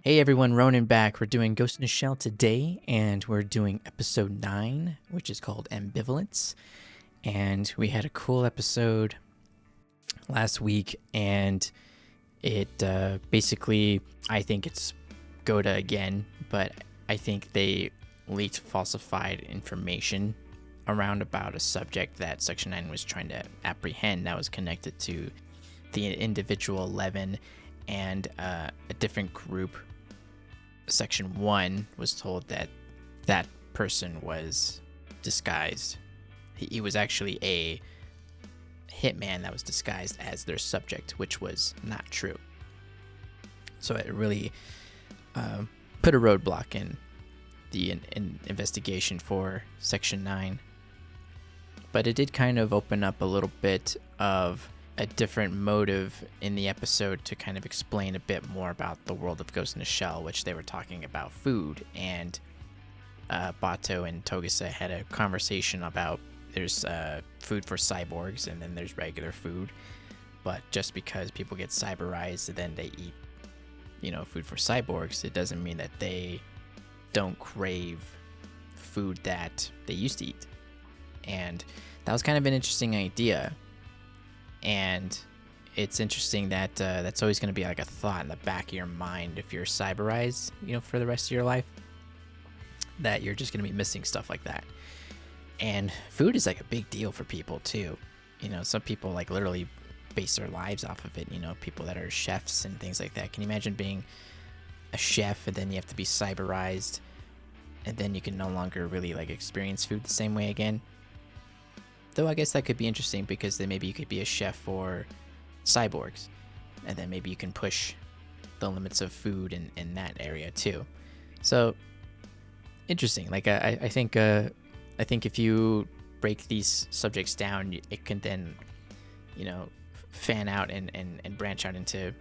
Hey everyone, Ronan back. We're doing Ghost in the Shell today, and we're doing episode 9, which is called Ambivalence. And we had a cool episode last week, and it basically, I think it's Goda again, but I think they leaked falsified information around about a subject that Section 9 was trying to apprehend that was connected to the individual 11 and a different group. Section 1 was told that that person was disguised. He was actually a hitman that was disguised as their subject, which was not true. So it really put a roadblock in the investigation for Section 9. But it did kind of open up a little bit of a different motive in the episode to kind of explain a bit more about the world of Ghost in the Shell, which they were talking about food, and Bato and Togasa had a conversation about there's food for cyborgs and then there's regular food, but just because people get cyberized and then they eat, food for cyborgs, it doesn't mean that they don't crave food that they used to eat. And that was kind of an interesting idea. And it's interesting that that's always going to be like a thought in the back of your mind if you're cyberized, for the rest of your life, that you're just going to be missing stuff like that. And food is like a big deal for people too. Some people like literally base their lives off of it. People that are chefs and things like that. Can you imagine being a chef and then you have to be cyberized and then you can no longer really like experience food the same way again? Though I guess that could be interesting because then maybe you could be a chef for cyborgs, and then maybe you can push the limits of food in that area too. So interesting. Like I think if you break these subjects down, it can then fan out and branch out into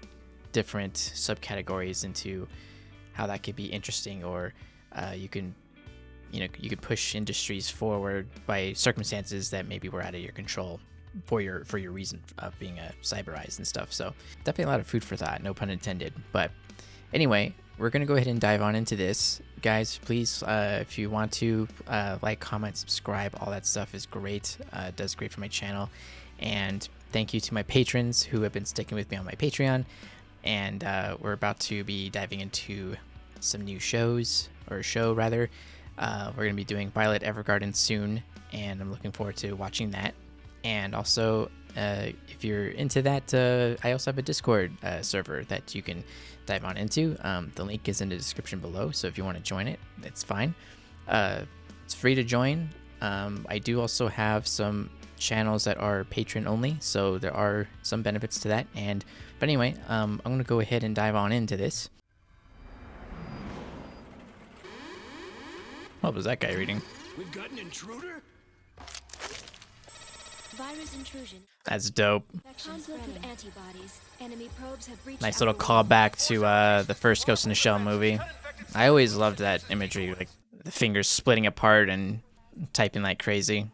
different subcategories into how that could be interesting, or you can push industries forward by circumstances that maybe were out of your control for your reason of being cyberized and stuff. So definitely a lot of food for thought, no pun intended. But anyway, we're going to go ahead and dive on into this. Guys, please, if you want to, like, comment, subscribe, all that stuff is great. It does great for my channel. And thank you to my patrons who have been sticking with me on my Patreon. And we're about to be diving into some new shows, or a show rather. We're going to be doing Violet Evergarden soon, and I'm looking forward to watching that. And also, if you're into that, I also have a Discord server that you can dive on into. The link is in the description below, so if you want to join it, it's fine. It's free to join. I do also have some channels that are patron only, so there are some benefits to that. But anyway, I'm going to go ahead and dive on into this. What was that guy reading? We've got an intruder? Virus intrusion. That's dope. Conflict with antibodies. Enemy probes have breached. Nice little callback to the first Ghost in the Shell movie. I always loved that imagery, like the fingers splitting apart and typing like crazy.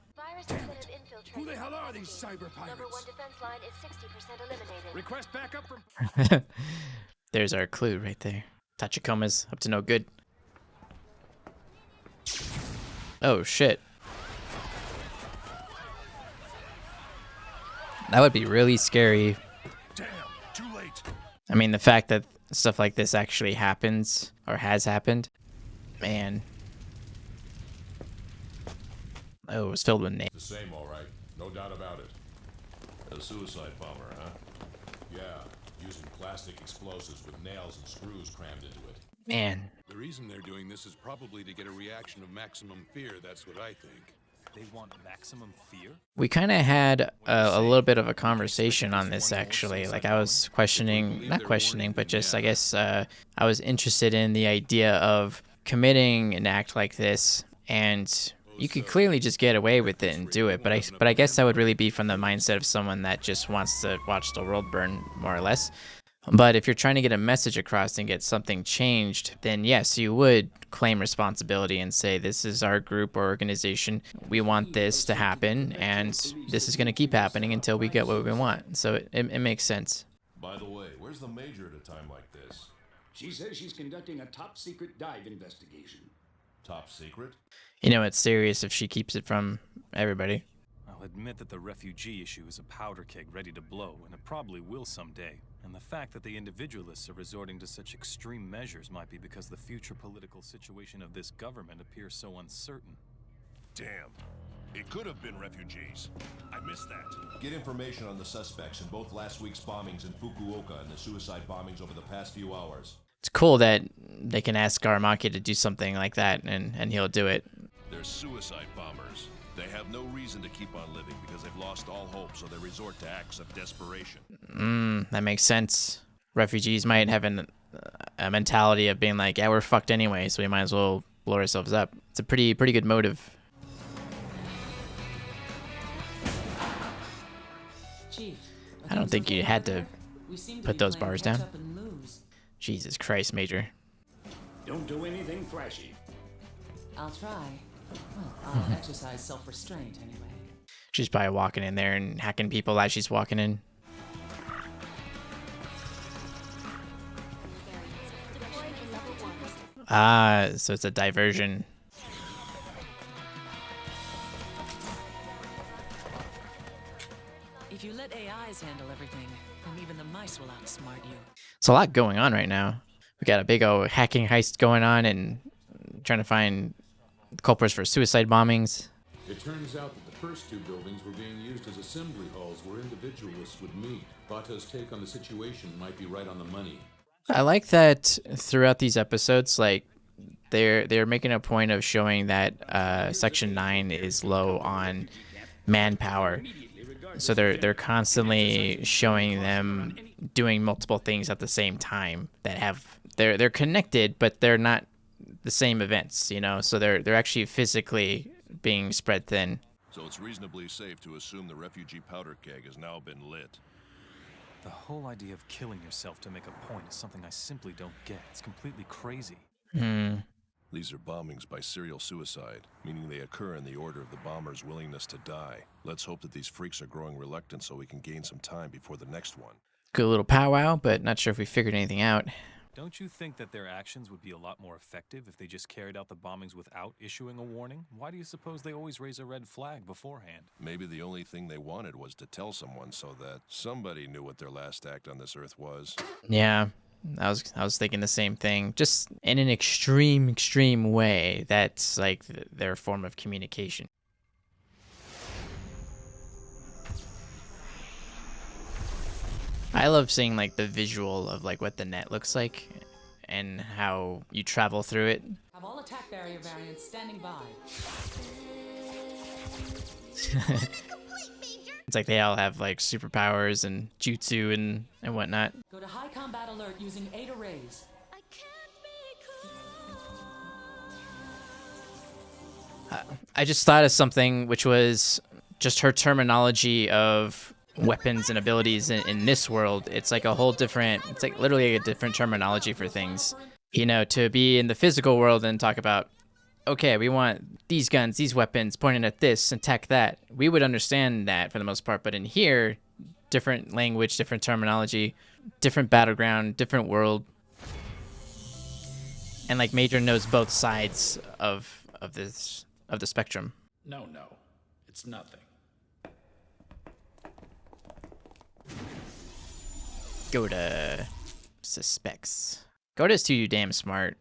Who the hell are these cyber pirates? Number 1 defense line is 60% eliminated. Request backup from... There's our clue right there. Tachikoma's up to no good. Oh shit. That would be really scary. Damn, too late. I mean, the fact that stuff like this actually happens, or has happened, man. Oh, it was filled with names. The same, all right. No doubt about it. A suicide bomber, huh? Yeah, using plastic explosives with nails and screws crammed into it. Man. The reason they're doing this is probably to get a reaction of maximum fear, that's what I think. They want maximum fear? We kind of had a little bit of a conversation on this, actually. Like, I was questioning, not questioning, but just, I guess, I was interested in the idea of committing an act like this, and you could clearly just get away with it and do it, but I guess that would really be from the mindset of someone that just wants to watch the world burn, more or less. But if you're trying to get a message across and get something changed, then yes, you would claim responsibility and say, this is our group or organization. We want this to happen, and this is going to keep happening until we get what we want. So it makes sense. By the way, where's the major at a time like this? She says she's conducting a top-secret dive investigation. Top secret? You know it's serious if she keeps it from everybody. I'll admit that the refugee issue is a powder keg ready to blow, and it probably will someday. And the fact that the individualists are resorting to such extreme measures might be because the future political situation of this government appears so uncertain. Damn. It could have been refugees. I missed that. Get information on the suspects in both last week's bombings in Fukuoka and the suicide bombings over the past few hours. It's cool that they can ask Aramaki to do something like that, and he'll do it. They're suicide bombers. They have no reason to keep on living because they've lost all hope, so they resort to acts of desperation. That makes sense. Refugees might have a mentality of being like, yeah, we're fucked anyway, so we might as well blow ourselves up. It's a pretty good motive. Chief, I don't think you had to put those bars down. And Jesus Christ, Major. Don't do anything flashy. I'll try. Well, I'll exercise self-restraint anyway. She's probably walking in there and hacking people as she's walking in. Deploying in level 1. Ah, so it's a diversion. If you let AIs handle everything, then even the mice will outsmart you. It's a lot going on right now. We got a big old hacking heist going on and trying to find culprits for suicide bombings. It turns out that the first two buildings were being used as assembly halls where individualists would meet. Bata's take on the situation might be right on the money. I like that throughout these episodes, like they're making a point of showing that Section 9 is low on manpower. So they're constantly showing them doing multiple things at the same time that have they're connected, but they're not the same events, you know. So they're actually physically being spread thin. So it's reasonably safe to assume the refugee powder keg has now been lit. The whole idea of killing yourself to make a point is something I simply don't get. It's completely crazy. These are bombings by serial suicide, meaning they occur in the order of the bomber's willingness to die. Let's hope that these freaks are growing reluctant so we can gain some time before the next one. Good little powwow, but not sure if we figured anything out. Don't you think that their actions would be a lot more effective if they just carried out the bombings without issuing a warning? Why do you suppose they always raise a red flag beforehand? Maybe the only thing they wanted was to tell someone so that somebody knew what their last act on this earth was. Yeah, I was thinking the same thing. Just in an extreme way, that's like their form of communication. I love seeing like the visual of like what the net looks like and how you travel through it. Have all attack barrier variants standing by. It's like they all have like superpowers and jutsu and whatnot. Go to high combat alert using 8 arrays. I can't be cool. I just thought of something which was just her terminology of weapons and abilities in this world. It's like a whole different, it's like literally a different terminology for things. You know, to be in the physical world and talk about, okay, we want these guns, these weapons pointing at this, attack that. We would understand that for the most part, but in here, different language, different terminology, different battleground, different world. And like Major knows both sides of the spectrum. No, it's nothing. Goda suspects. Goda's too damn smart.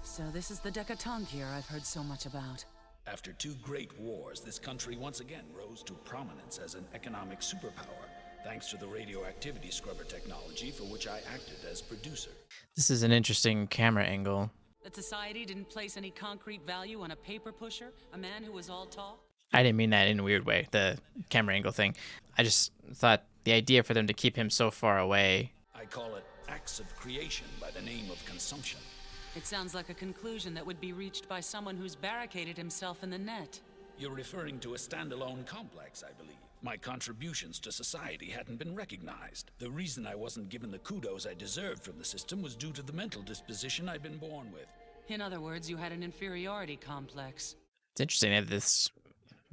So this is the Decatong here I've heard so much about. After 2 great wars, this country once again rose to prominence as an economic superpower, thanks to the radioactivity scrubber technology for which I acted as producer. This is an interesting camera angle. That society didn't place any concrete value on a paper pusher, a man who was all talk? I didn't mean that in a weird way, the camera angle thing. I just thought the idea for them to keep him so far away. I call it acts of creation by the name of consumption. It sounds like a conclusion that would be reached by someone who's barricaded himself in the net. You're referring to a standalone complex, I believe. My contributions to society hadn't been recognized. The reason I wasn't given the kudos I deserved from the system was due to the mental disposition I'd been born with. In other words, you had an inferiority complex. It's interesting that this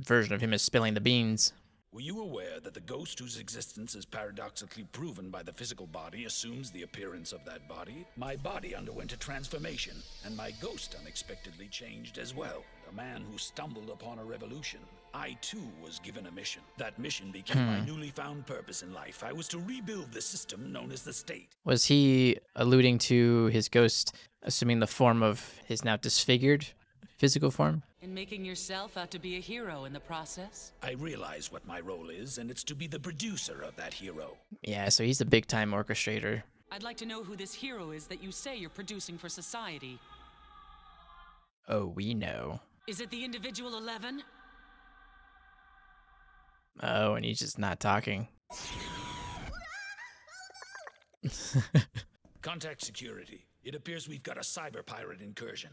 version of him is spilling the beans. Were you aware that the ghost whose existence is paradoxically proven by the physical body assumes the appearance of that body? My body underwent a transformation, and my ghost unexpectedly changed as well. A man who stumbled upon a revolution. I too was given a mission. That mission became my newly found purpose in life. I was to rebuild the system known as the state. Was he alluding to his ghost assuming the form of his now disfigured physical form? And making yourself out to be a hero in the process? I realize what my role is, and it's to be the producer of that hero. Yeah, so he's a big-time orchestrator. I'd like to know who this hero is that you say you're producing for society. Oh, we know. Is it the individual 11? Oh, and he's just not talking. Contact security. It appears we've got a cyber pirate incursion.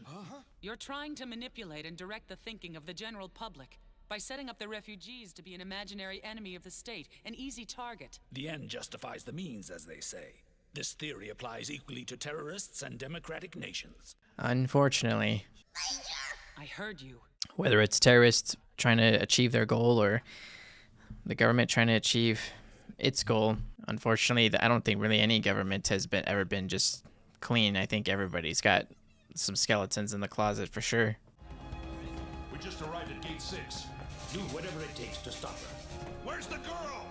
You're trying to manipulate and direct the thinking of the general public by setting up the refugees to be an imaginary enemy of the state, an easy target. The end justifies the means, as they say. This theory applies equally to terrorists and democratic nations. Unfortunately. I heard you. Whether it's terrorists trying to achieve their goal or the government trying to achieve its goal, unfortunately, I don't think really any government has ever been just clean. I think everybody's got some skeletons in the closet for sure. We just arrived at Gate 6. Do whatever it takes to stop her. Where's the girl?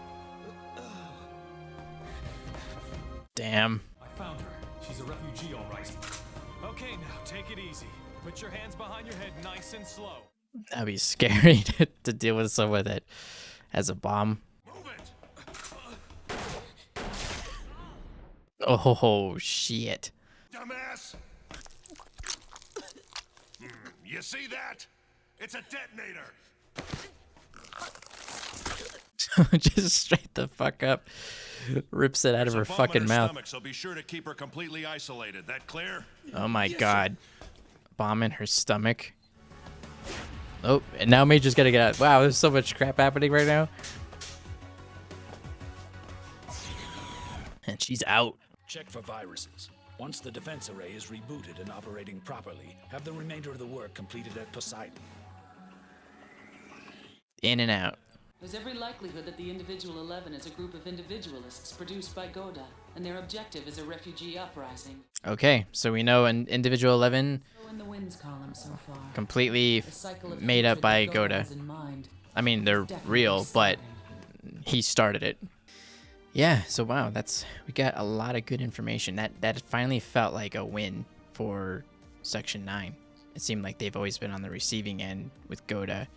Damn. I found her. She's a refugee, all right. Okay, now take it easy. Put your hands behind your head, nice and slow. That'd be scary to deal with someone that has a bomb. Move it! Oh, shit. Dumbass! You see that? It's a detonator! Just straight the fuck up. Rips it out of her fucking mouth. Stomach, so be sure to keep her completely isolated. That clear? Oh my god. Bomb in her stomach. Oh, and now Major's gotta get out. Wow, there's so much crap happening right now. And she's out. Check for viruses. Once the defense array is rebooted and operating properly, have the remainder of the work completed at Poseidon. In and out. There's every likelihood that the Individual 11 is a group of individualists produced by Goda, and their objective is a refugee uprising. Okay, so we know an individual 11 In the wins column so far. completely The cycle of made up hatred by that Goda. has in mind. I mean, they're Definitely real, but starting. he started it. Yeah, so wow, we got a lot of good information. That finally felt like a win for Section 9. It seemed like they've always been on the receiving end with Goda.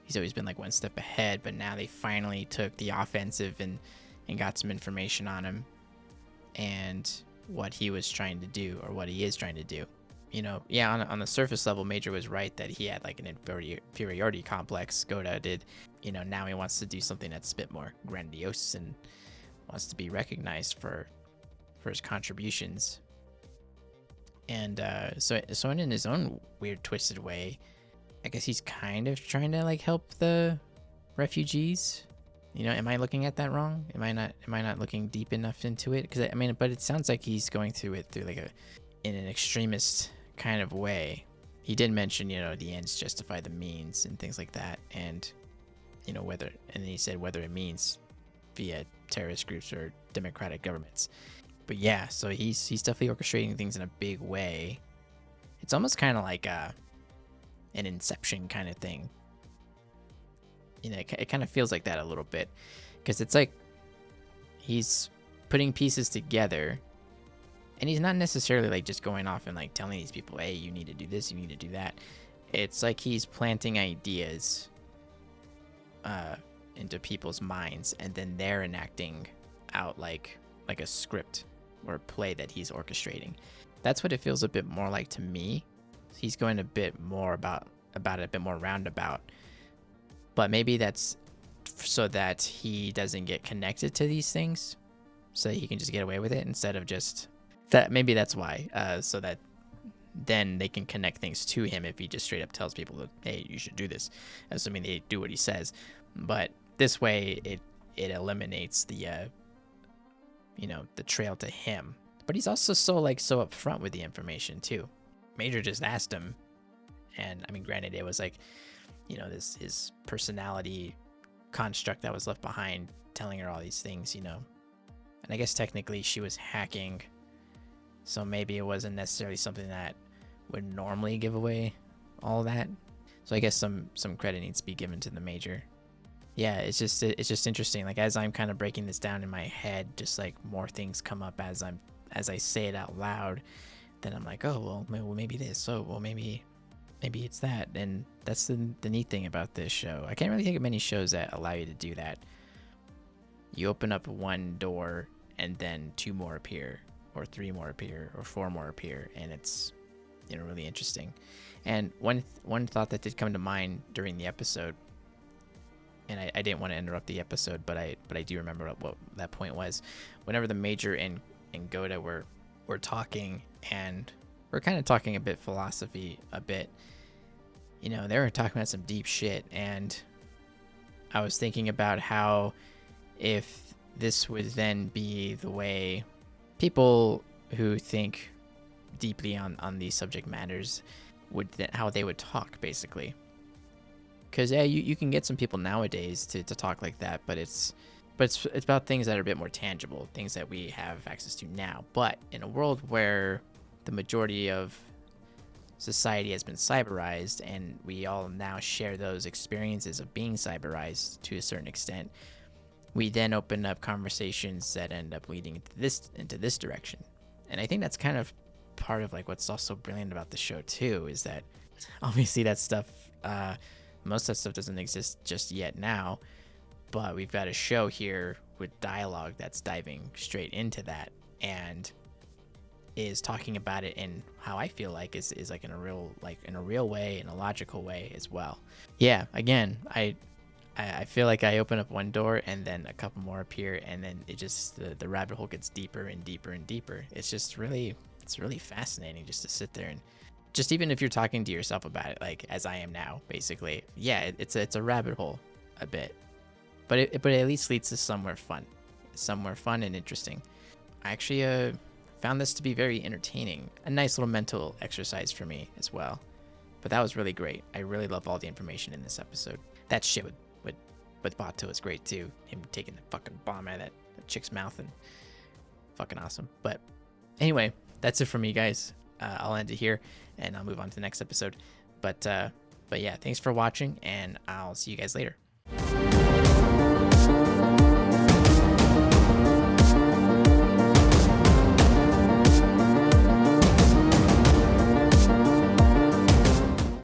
He's always been like one step ahead, but now they finally took the offensive and got some information on him and what he was trying to do, or what he is trying to do. You know, yeah, on the surface level, Major was right that he had like an inferiority complex. Goda did. You know, now he wants to do something that's a bit more grandiose and wants to be recognized for his contributions. And so in his own weird, twisted way, I guess he's kind of trying to like help the refugees. You know, am I looking at that wrong? Am I not looking deep enough into it? Because I mean, but it sounds like he's going through it through like in an extremist kind of way. He did mention, you know, the ends justify the means and things like that, and you know and then he said whether it means via terrorist groups or democratic governments. But yeah, so he's definitely orchestrating things in a big way. It's almost kind of like an Inception kind of thing. You know, it kind of feels like that a little bit, because it's like he's putting pieces together, and he's not necessarily like just going off and like telling these people, hey, you need to do this, you need to do that. It's like he's planting ideas into people's minds, and then they're enacting out like a script or a play that he's orchestrating. That's what it feels a bit more like to me. He's going a bit more about it, a bit more roundabout. But maybe that's so that he doesn't get connected to these things, so that he can just get away with it instead of just that. Maybe that's why, so that then they can connect things to him if he just straight up tells people that, hey, you should do this, assuming they do what he says. But this way, it eliminates the the trail to him. But he's also so upfront with the information too. Major just asked him, and I mean, granted, it was like, you know, his personality construct that was left behind telling her all these things, And I guess technically she was hacking, so maybe it wasn't necessarily something that would normally give away all that. So I guess some credit needs to be given to the Major. Yeah, it's just interesting. Like, as I'm kind of breaking this down in my head, just like more things come up as I say it out loud. Then I'm like, oh well, maybe this. Oh well, maybe it's that. And that's the neat thing about this show. I can't really think of many shows that allow you to do that. You open up one door and then 2 more appear, or 3 more appear, or 4 more appear, and it's really interesting. And one thought that did come to mind during the episode, and I didn't want to interrupt the episode, but I do remember what that point was. Whenever the Major and Goda were talking, and we're kind of talking a bit philosophy, a bit, they were talking about some deep shit, and I was thinking about how if this would then be the way people who think deeply on these subject matters how they would talk, basically. Because yeah, you can get some people nowadays to talk like that, but it's about things that are a bit more tangible, things that we have access to now. But in a world where the majority of society has been cyberized, and we all now share those experiences of being cyberized to a certain extent, we then open up conversations that end up leading into this direction. And I think that's kind of part of like what's also brilliant about the show too, is that obviously that stuff, most of that stuff doesn't exist just yet now, but we've got a show here with dialogue that's diving straight into that and is talking about it in how I feel like is like in a real way, in a logical way as well. Yeah, again, I feel like I open up one door and then a couple more appear, and then it just the rabbit hole gets deeper and deeper and deeper. It's really fascinating just to sit there and just, even if you're talking to yourself about it, like as I am now, basically. Yeah, it's a rabbit hole a bit, but it at least leads to somewhere fun and interesting. I actually found this to be very entertaining, a nice little mental exercise for me as well. But that was really great. I really love all the information in this episode. That shit with Bato is great too. Him taking the fucking bomb out of that chick's mouth, and fucking awesome. But anyway, that's it for me, guys. I'll end it here and I'll move on to the next episode. But yeah, thanks for watching, and I'll see you guys later.